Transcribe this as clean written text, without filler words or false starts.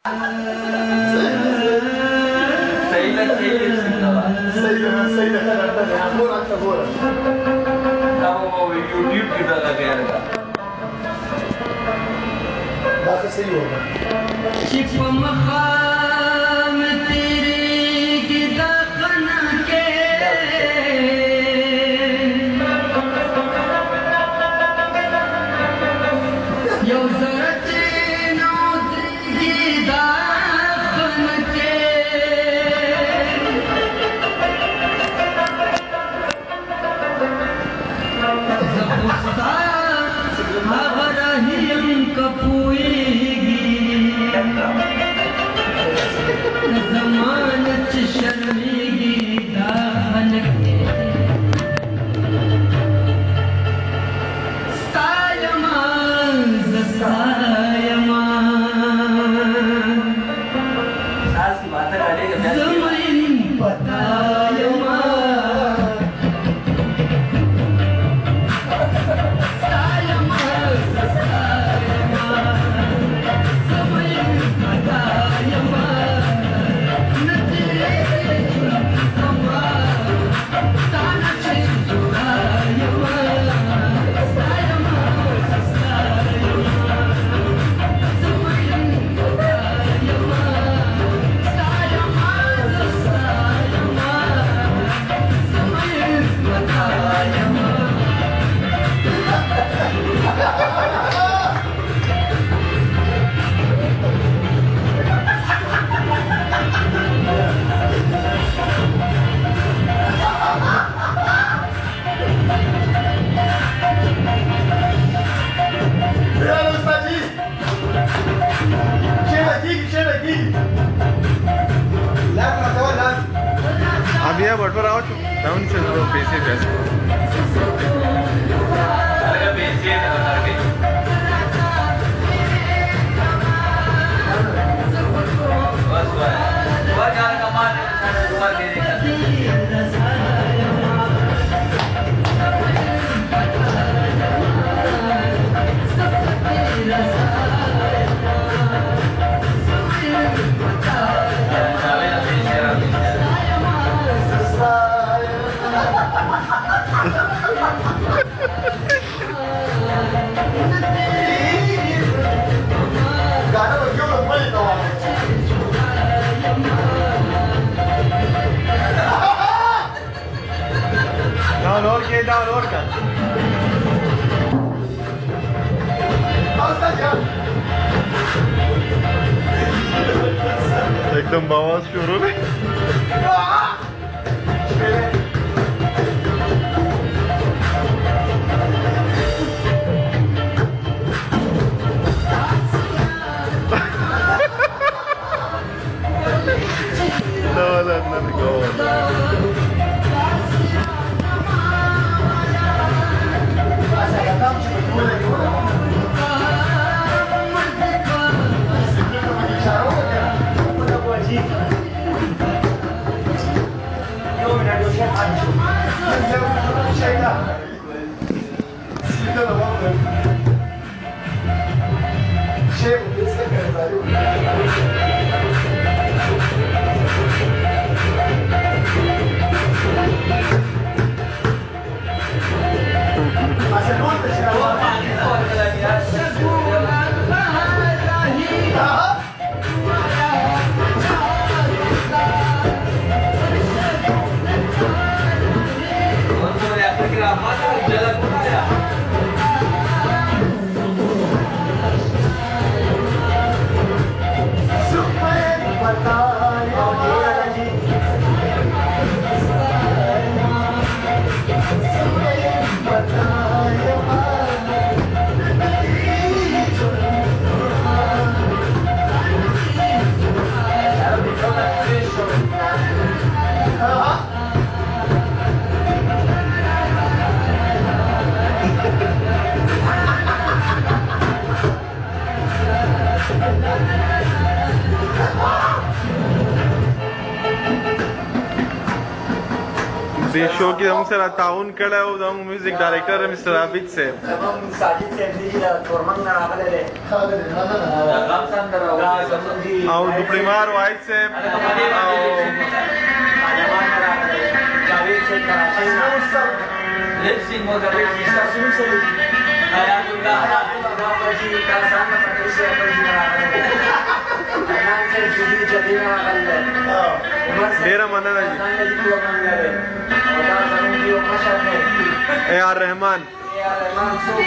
सही है करता है पूरा अच्छा पूरा अब वो YouTube की तरह गया बात सही होगा चिप मकाम तेरे गिदा खना के यो जरत नो गिदा खना के जबुस्ता अगरहिम कपूईगी ज़मानत शर्मिगी दाहन के सायमान सास की बातें करेगा ज़मीन बतायमा अभी या भटवर आओ डाउन से दो पैसे पैसे अरे पैसे करके बस वो जान कमाने सारा तुम्हारे दे देगा डाउन और कर एकदम बवास शुरू में دې شو کې موږ سره تعاون کړی او زموږ میوزیک ډایرکټر مستر عابد صاحب زموږ ساجد صاحب دی چې تورمنګ نه راغلی دی او دوپلیمار واحد صاحب او جاوید صاحب کراچۍ نه لپسینګ وغیرہ حیات الله راځي کارسان په دې څه په دې راغلی ایمان صاحب چې دې نه راغلی ډیره مننه جی اے آر رحمان څوک